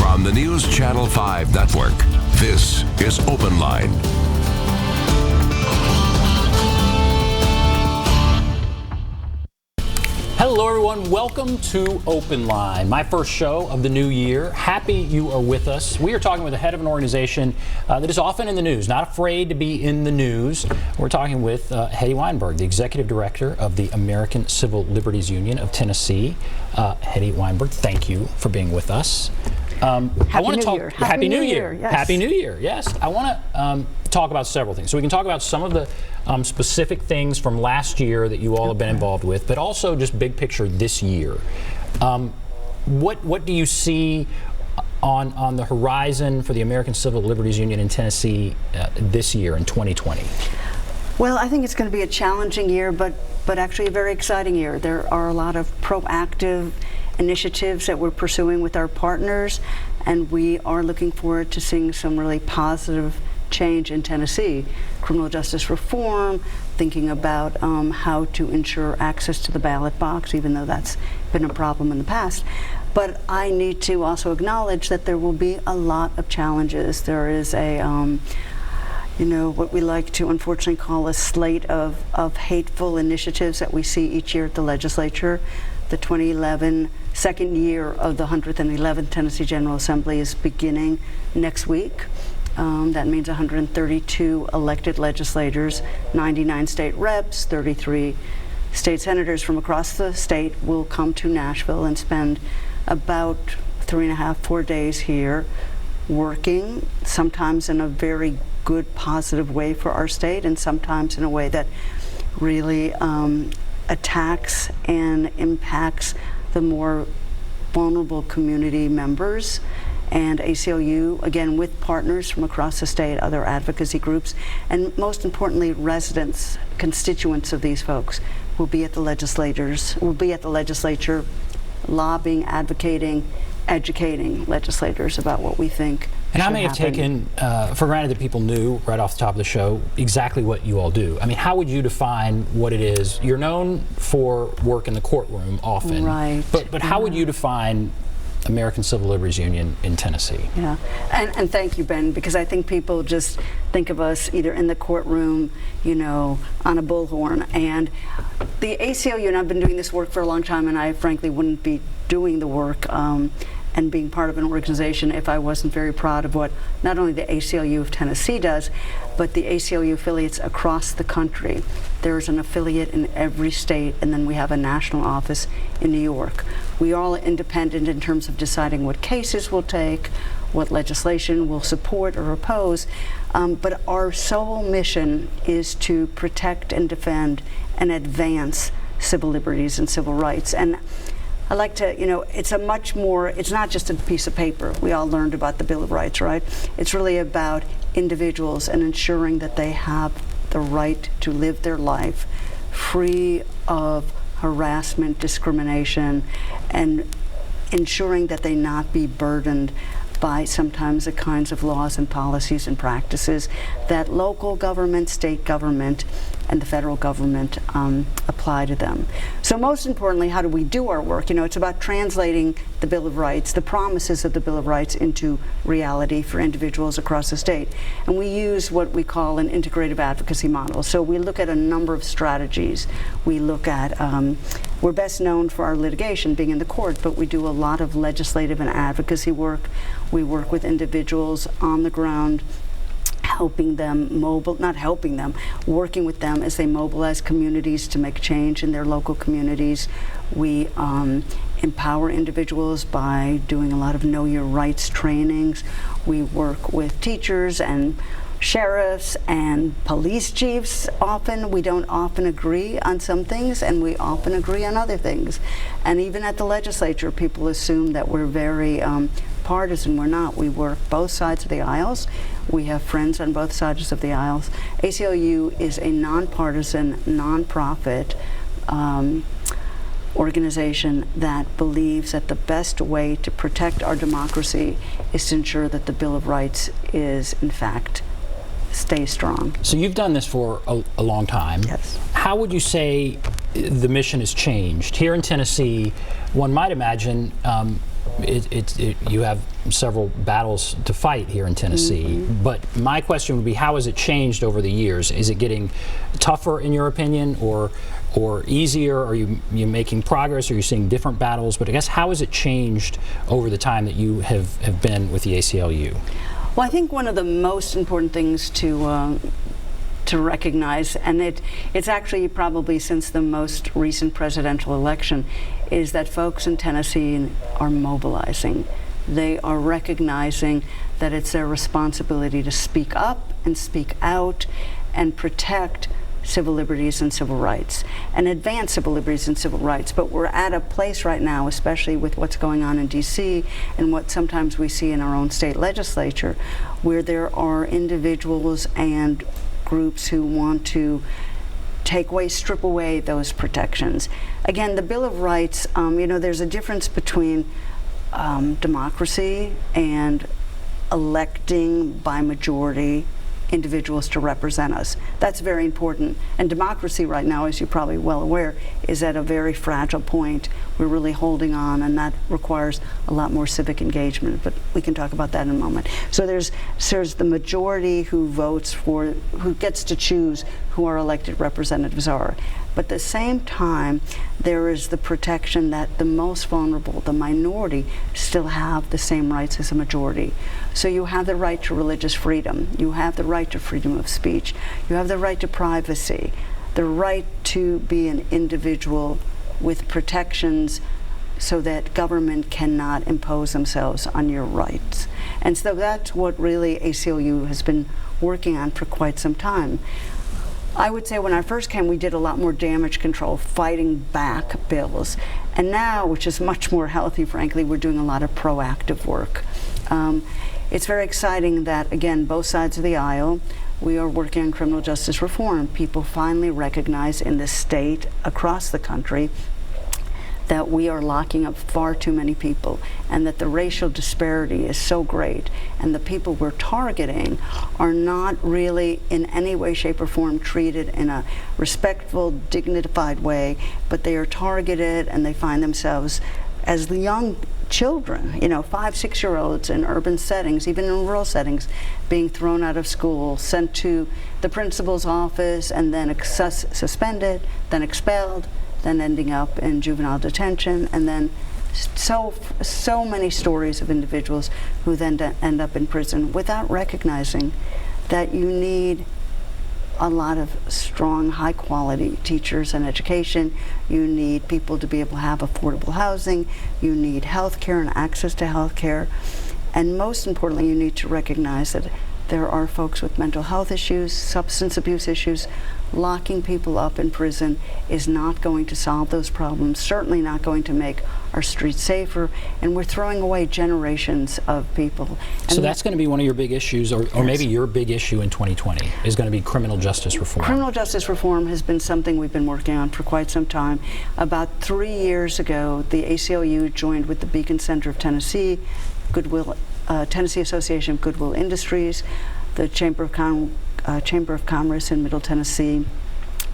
From the NewsChannel 5 network, this is Open Line. Hello everyone, welcome to Open Line, my first show of the new year. Happy you are with us. We are talking with the head of an organization that is often in the news, not afraid to be in the news. We're talking with Hedy Weinberg, the Executive Director of the American Civil Liberties Union of Tennessee. Hedy Weinberg, thank you for being with us. Happy New Year. Happy New Year. Yes. Happy New Year, yes. I want to talk about several things. So we can talk about some of the specific things from last year that you all have been involved with, but also just big picture this year. What do you see on the horizon for the American Civil Liberties Union in Tennessee this year in 2020? Well, I think it's going to be a challenging year, but actually a very exciting year. There are a lot of proactive initiatives that we're pursuing with our partners, and we are looking forward to seeing some really positive change in Tennessee. Criminal justice reform, thinking about how to ensure access to the ballot box, even though that's been a problem in the past. But I need to also acknowledge that there will be a lot of challenges. There is a what we like to unfortunately call a slate of hateful initiatives that we see each year at the legislature. The 2011 second year of the 111th Tennessee General Assembly is beginning next week. That means 132 elected legislators, 99 state reps, 33 state senators from across the state will come to Nashville and spend about 3.5, 4 days here working, sometimes in a very good, positive way for our state, and sometimes in a way that really attacks and impacts the more vulnerable community members. And ACLU, again, with partners from across the state, other advocacy groups, and most importantly, residents, constituents of these folks will be at the legislature, lobbying, advocating, educating legislators about what we think. And I may have taken for granted that people knew right off the top of the show exactly what you all do. I mean, how would you define what it is? You're known for work in the courtroom often, right? But how would you define American Civil Liberties Union in Tennessee? Yeah, and thank you, Ben, because I think people just think of us either in the courtroom, on a bullhorn. And the ACLU, and I've been doing this work for a long time, and I frankly wouldn't be doing the work and being part of an organization if I wasn't very proud of what not only the ACLU of Tennessee does, but the ACLU affiliates across the country. There's an affiliate in every state, and then we have a national office in New York. We are all independent in terms of deciding what cases we'll take, what legislation we'll support or oppose, but our sole mission is to protect and defend and advance civil liberties and civil rights. And I like to, it's a much more, it's not just a piece of paper. We all learned about the Bill of Rights, right? It's really about individuals and ensuring that they have the right to live their life free of harassment, discrimination, and ensuring that they not be burdened by sometimes the kinds of laws and policies and practices that local government, state government, and the federal government apply to them. So most importantly, how do we do our work? It's about translating the Bill of Rights, the promises of the Bill of Rights, into reality for individuals across the state. And we use what we call an integrative advocacy model. So we look at a number of strategies. We look at, we're best known for our litigation being in the court, but we do a lot of legislative and advocacy work. We work with individuals on the ground, helping them working with them as they mobilize communities to make change in their local communities. We empower individuals by doing a lot of Know Your Rights trainings. We work with teachers and sheriffs and police chiefs. Often we don't often agree on some things, and we often agree on other things. And even at the legislature, people assume that we're very partisan. We're not. We work both sides of the aisles. We have friends on both sides of the aisles. ACLU is a nonpartisan, nonprofit organization that believes that the best way to protect our democracy is to ensure that the Bill of Rights is, in fact, stay strong. So you've done this for a long time. Yes. How would you say the mission has changed? Here in Tennessee, one might imagine you have several battles to fight here in Tennessee. But my question would be, how has it changed over the years? Is it getting tougher in your opinion, or easier? Are you making progress? Are you seeing different battles? But I guess, how has it changed over the time that you have been with the ACLU? Well, I think one of the most important things to recognize, and it's actually probably since the most recent presidential election, is that folks in Tennessee are mobilizing. They are recognizing that it's their responsibility to speak up and speak out and protect civil liberties and civil rights, and advance civil liberties and civil rights. But we're at a place right now, especially with what's going on in D.C. and what sometimes we see in our own state legislature, where there are individuals and groups who want to strip away those protections. Again, the Bill of Rights, there's a difference between democracy and electing by majority individuals to represent us. That's very important. And democracy right now, as you're probably well aware, is at a very fragile point. We're really holding on, and that requires a lot more civic engagement, but we can talk about that in a moment. So there's the majority who votes for, who gets to choose who our elected representatives are. But at the same time, there is the protection that the most vulnerable, the minority, still have the same rights as a majority. So you have the right to religious freedom, you have the right to freedom of speech, you have the right to privacy, the right to be an individual with protections so that government cannot impose themselves on your rights. And so that's what really ACLU has been working on for quite some time. I would say when I first came, we did a lot more damage control, fighting back bills. And now, which is much more healthy, frankly, we're doing a lot of proactive work. It's very exciting that, again, both sides of the aisle, we are working on criminal justice reform. People finally recognize in the state, across the country, that we are locking up far too many people, and that the racial disparity is so great, and the people we're targeting are not really in any way, shape, or form treated in a respectful, dignified way, but they are targeted and they find themselves as the young children, 5, 6-year-olds in urban settings, even in rural settings, being thrown out of school, sent to the principal's office, and then suspended, then expelled, then ending up in juvenile detention, and then so many stories of individuals who then end up in prison without recognizing that you need a lot of strong, high-quality teachers and education. You need people to be able to have affordable housing. You need health care and access to health care. And most importantly, you need to recognize that there are folks with mental health issues, substance abuse issues. Locking people up in prison is not going to solve those problems, certainly not going to make our streets safer, and we're throwing away generations of people. And so that's going to be one of your big issues, or maybe your big issue in 2020 is going to be criminal justice reform. Criminal justice reform has been something we've been working on for quite some time. About 3 years ago, the ACLU joined with the Beacon Center of Tennessee, Tennessee Association of Goodwill Industries, the Chamber of Commerce in Middle Tennessee,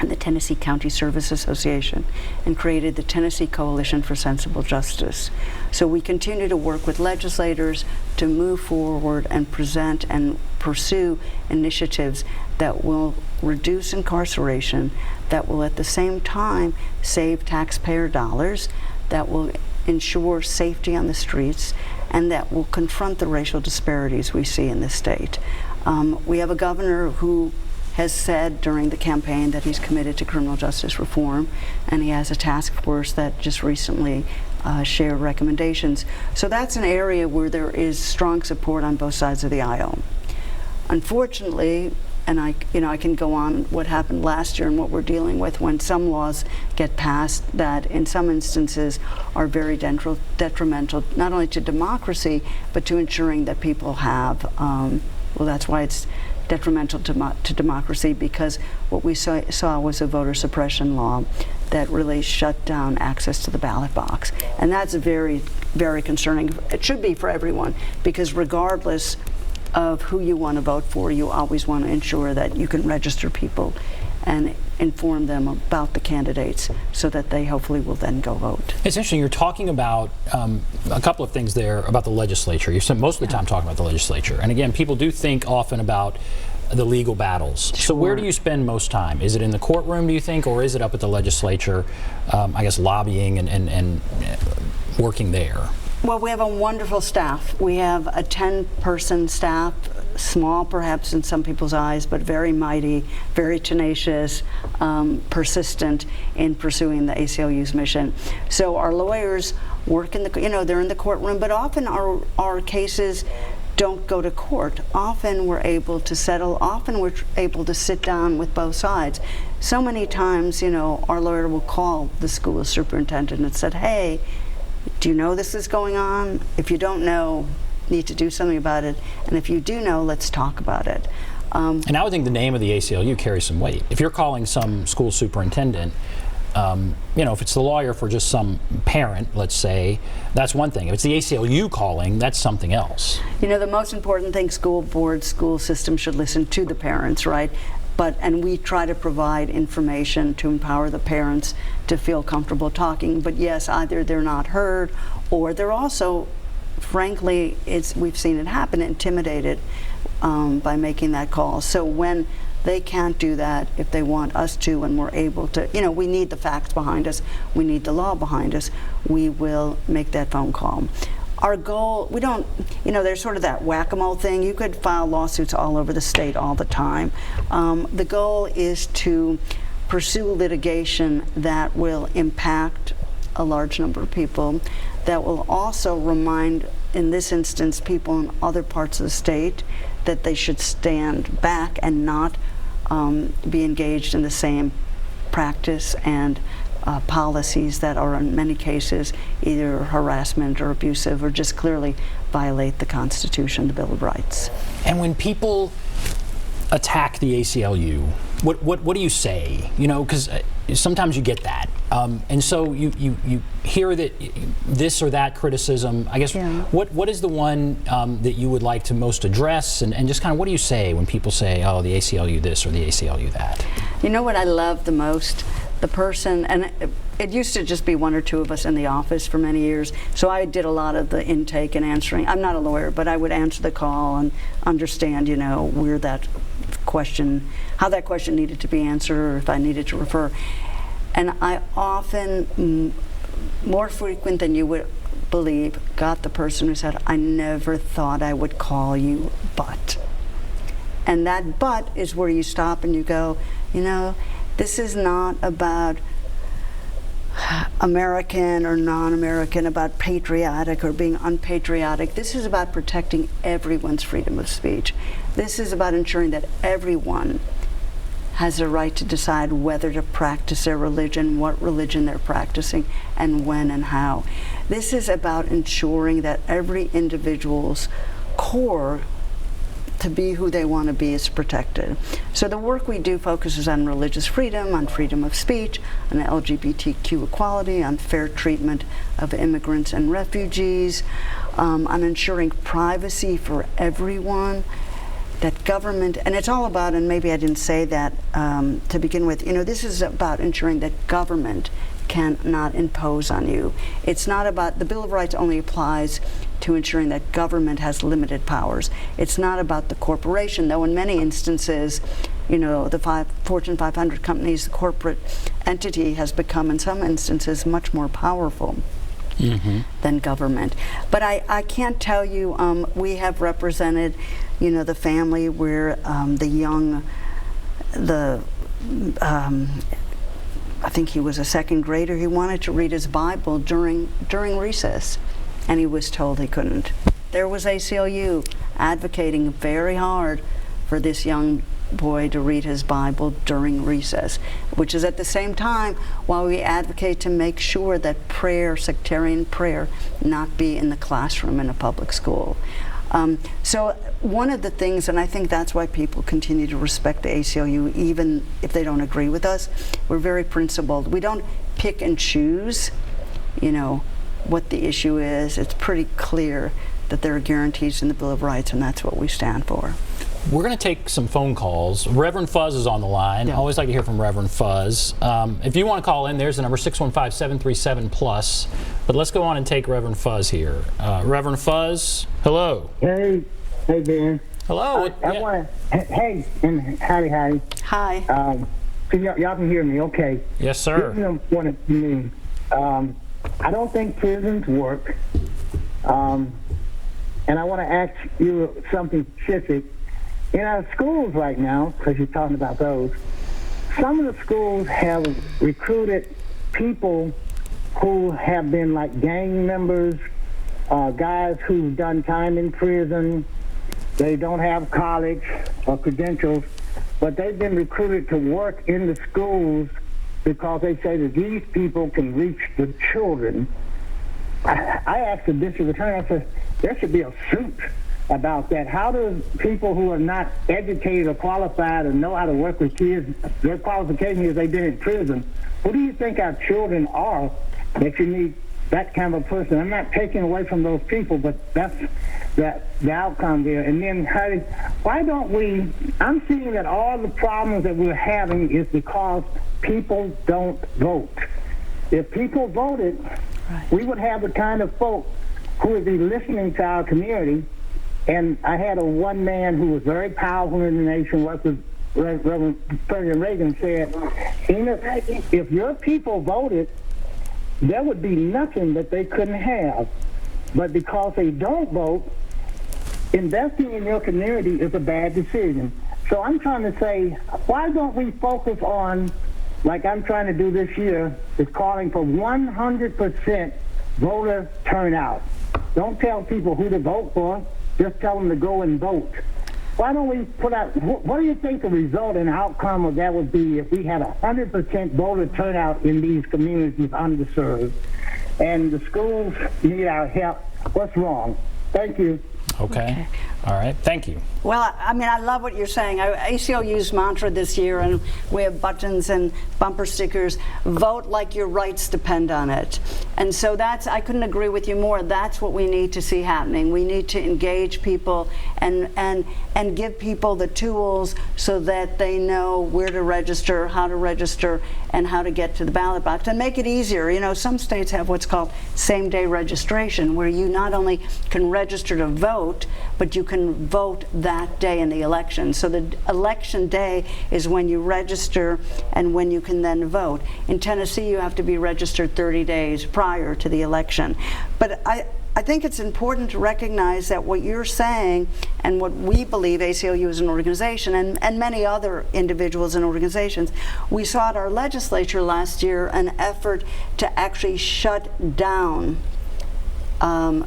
and the Tennessee County Service Association, and created the Tennessee Coalition for Sensible Justice. So we continue to work with legislators to move forward and present and pursue initiatives that will reduce incarceration, that will at the same time save taxpayer dollars, that will ensure safety on the streets, and that will confront the racial disparities we see in the state. We have a governor who has said during the campaign that he's committed to criminal justice reform, and he has a task force that just recently shared recommendations. So that's an area where there is strong support on both sides of the aisle. Unfortunately, and I can go on what happened last year and what we're dealing with when some laws get passed that in some instances are very detrimental, not only to democracy, but to ensuring that people have, well, that's why it's detrimental to democracy, because what we saw was a voter suppression law that really shut down access to the ballot box. And that's very, very concerning. It should be for everyone, because regardless of who you want to vote for, you always want to ensure that you can register people and inform them about the candidates so that they hopefully will then go vote. It's interesting, you're talking about a couple of things there about the legislature. You spent most of the time talking about the legislature. And again, people do think often about the legal battles. Sure. So where do you spend most time? Is it in the courtroom, do you think, or is it up at the legislature, I guess, lobbying and working there? Well, we have a wonderful staff. We have a 10-person staff, small perhaps in some people's eyes, but very mighty, very tenacious, persistent in pursuing the ACLU's mission. So our lawyers work in the, they're in the courtroom, but often our cases don't go to court. Often we're able to settle, often we're able to sit down with both sides. So many times, our lawyer will call the school superintendent and said, hey, do you know this is going on? If you don't know, you need to do something about it. And if you do know, let's talk about it. And I would think the name of the ACLU carries some weight. If you're calling some school superintendent, if it's the lawyer for just some parent, let's say, that's one thing. If it's the ACLU calling, that's something else. The most important thing, school board, school system should listen to the parents, right? And we try to provide information to empower the parents to feel comfortable talking. But yes, either they're not heard, or they're also, frankly, we've seen it happen, intimidated by making that call. So when they can't do that, if they want us to, and we're able to, we need the facts behind us, we need the law behind us, we will make that phone call. Our goal, we don't, there's sort of that whack-a-mole thing. You could file lawsuits all over the state all the time. The goal is to pursue litigation that will impact a large number of people, that will also remind, in this instance, people in other parts of the state that they should stand back and not be engaged in the same practice and policies that are in many cases either harassment or abusive or just clearly violate the Constitution, the Bill of Rights. And when people attack the ACLU, what do you say? Because sometimes you get that. And so you hear that this or that criticism. I guess what is the one that you would like to most address, and just kind of what do you say when people say, oh, the ACLU this or the ACLU that? You know what I love the most? The person, and it used to just be one or two of us in the office for many years, so I did a lot of the intake and answering. I'm not a lawyer, but I would answer the call and understand, where that question, how that question needed to be answered, or if I needed to refer. And I often, more frequent than you would believe, got the person who said, I never thought I would call you, but. And that but is where you stop and you go, this is not about American or non-American, about patriotic or being unpatriotic. This is about protecting everyone's freedom of speech. This is about ensuring that everyone has a right to decide whether to practice their religion, what religion they're practicing, and when and how. This is about ensuring that every individual's core to be who they want to be is protected. So the work we do focuses on religious freedom, on freedom of speech, on LGBTQ equality, on fair treatment of immigrants and refugees, on ensuring privacy for everyone, that government, and it's all about, and maybe I didn't say that to begin with, this is about ensuring that government cannot impose on you. It's not about, the Bill of Rights only applies to ensuring that government has limited powers. It's not about the corporation, though in many instances, the Fortune 500 companies, the corporate entity has become, in some instances, much more powerful than government. But I can't tell you, we have represented, the family where I think he was a second grader, he wanted to read his Bible during recess, and he was told he couldn't. There was ACLU advocating very hard for this young boy to read his Bible during recess, which is at the same time while we advocate to make sure that prayer, sectarian prayer, not be in the classroom in a public school. So one of the things, and I think that's why people continue to respect the ACLU even if they don't agree with us, we're very principled. We don't pick and choose, what the issue is. It's pretty clear that there are guarantees in the Bill of Rights, and that's what we stand for. We're going to take some phone calls. Reverend Fuzz is on the line. I always like to hear from Reverend Fuzz. If you want to call in, there's the number 615-737-PLUS. But let's go on and take Reverend Fuzz here. Reverend Fuzz, hello. Hey Ben. Hello. Hey, and howdy. Hi. Y'all can hear me, okay? Yes, sir. This is what it means. I don't think prisons work. And I want to ask you something specific. In our schools right now, because you're talking about those, some of the schools have recruited people who have been like gang members, guys who've done time in prison. They don't have college or credentials, but they've been recruited to work in the schools because they say that these people can reach the children. I asked the district attorney, I said, there should be a suit about that. How do people who are not educated or qualified or know how to work with kids, their qualification is they've been in prison. Who do you think our children are that you need that kind of a person? I'm not taking away from those people, but that's the outcome there. And then, Hedy, why don't we, I'm seeing that all the problems that we're having is because people don't vote. If people voted, we would have the kind of folk who would be listening to our community. And I had one man who was very powerful in the nation, what was Reverend President Reagan said, if your people voted, there would be nothing that they couldn't have. But because they don't vote, investing in your community is a bad decision. So I'm trying to say, why don't we focus on, like I'm trying to do this year, is calling for 100% voter turnout. Don't tell people who to vote for. Just tell them to go and vote. Why don't we put out, what do you think the result and outcome of that would be if we had 100% voter turnout in these communities underserved? And the schools need our help. What's wrong? Thank you. Okay. All right. Thank you. Well, I mean, I love what you're saying. ACLU's mantra this year, and we have buttons and bumper stickers, vote like your rights depend on it. And so I couldn't agree with you more. That's what we need to see happening. We need to engage people and give people the tools so that they know where to register, how to register, and how to get to the ballot box, and make it easier. You know, some states have what's called same-day registration, where you not only can register to vote, but you can vote that day in the election. So the election day is when you register and when you can then vote. In Tennessee, you have to be registered 30 days prior to the election. But I think it's important to recognize that what you're saying and what we believe ACLU as an organization and many other individuals and organizations, we saw at our legislature last year an effort to actually shut down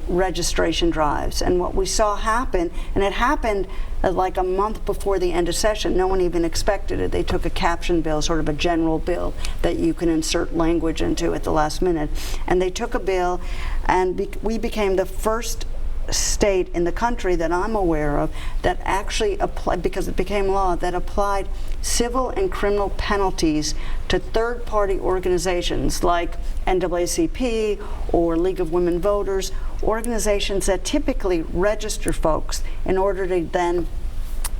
registration drives. And what we saw happen, and it happened like a month before the end of session, no one even expected it. They took a caption bill, sort of a general bill that you can insert language into at the last minute. And they took a bill, and we became the first state in the country that I'm aware of that actually applied, because it became law, that applied civil and criminal penalties to third-party organizations like NAACP or League of Women Voters, organizations that typically register folks in order to then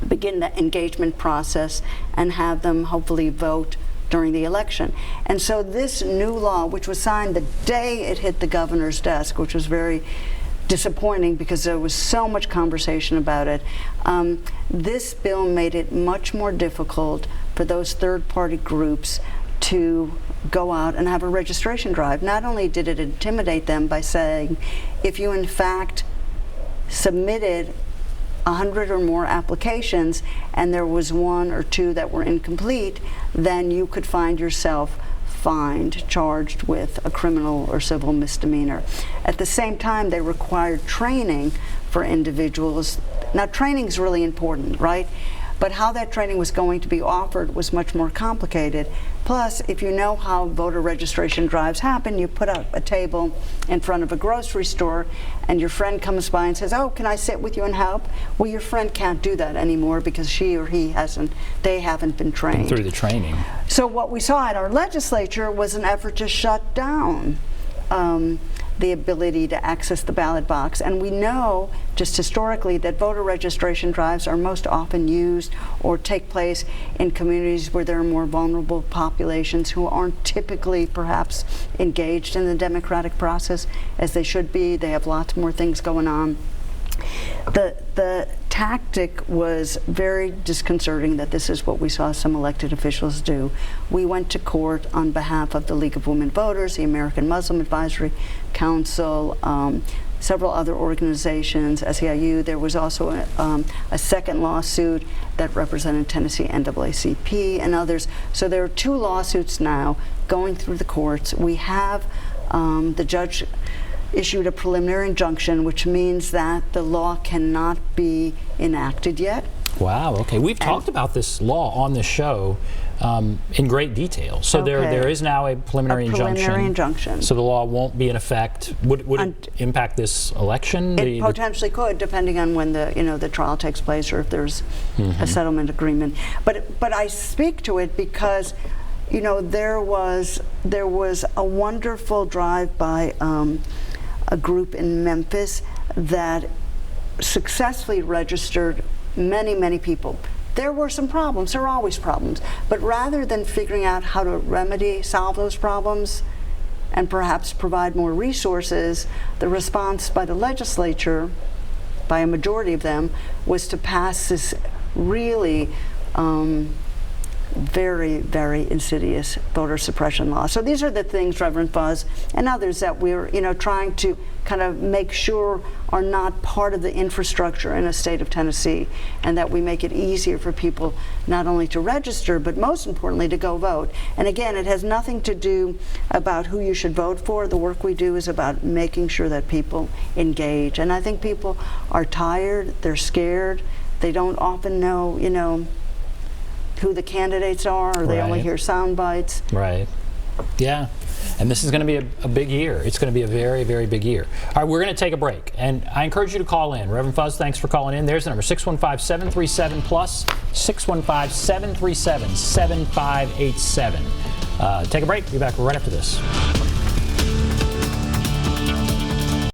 begin the engagement process and have them hopefully vote during the election. And so this new law, which was signed the day it hit the governor's desk, which was very disappointing because there was so much conversation about it. This bill made it much more difficult for those third-party groups to go out and have a registration drive. Not only did it intimidate them by saying, if you in fact submitted 100 or more applications and there was 1 or 2 that were incomplete, then you could find yourself fined, charged with a criminal or civil misdemeanor. At the same time, they required training for individuals. Now, training is really important, right? But how that training was going to be offered was much more complicated. Plus, if you know how voter registration drives happen, you put up a table in front of a grocery store and your friend comes by and says, oh, can I sit with you and help? Well, your friend can't do that anymore because she or he they haven't been trained. Through the training. So what we saw at our legislature was an effort to shut down the ability to access the ballot box. And we know, just historically, that voter registration drives are most often used or take place in communities where there are more vulnerable populations who aren't typically perhaps engaged in the democratic process as they should be. They have lots more things going on. The tactic was very disconcerting that this is what we saw some elected officials do. We went to court on behalf of the League of Women Voters, the American Muslim Advisory Council, several other organizations, ACLU. There was also a second lawsuit that represented Tennessee NAACP and others. So there are 2 lawsuits now going through the courts. We have the judge issued a preliminary injunction, which means that the law cannot be enacted yet. Wow, okay. We've talked about this law on the show in great detail. So there is now a preliminary injunction. So the law won't be in effect. Would it impact this election? It potentially could, depending on when the trial takes place or if there's a settlement agreement. But I speak to it because there was a wonderful drive by a group in Memphis that successfully registered many people. There were some problems. There are always problems. But rather than figuring out how to solve those problems, and perhaps provide more resources, the response by the legislature, by a majority of them, was to pass this really very, very insidious voter suppression law. So these are the things, Reverend Fuzz, and others that we're trying to kind of make sure are not part of the infrastructure in a state of Tennessee, and that we make it easier for people not only to register, but most importantly to go vote. And again, it has nothing to do about who you should vote for. The work we do is about making sure that people engage. And I think people are tired, they're scared, they don't often know, who the candidates are, or they only hear sound bites. Right. Yeah. And this is going to be a big year. It's going to be a very, very big year. All right, we're going to take a break. And I encourage you to call in. Reverend Fuzz, thanks for calling in. There's the number, 615-737-PLUS, 615-737-7587. Take a break. Be back right after this.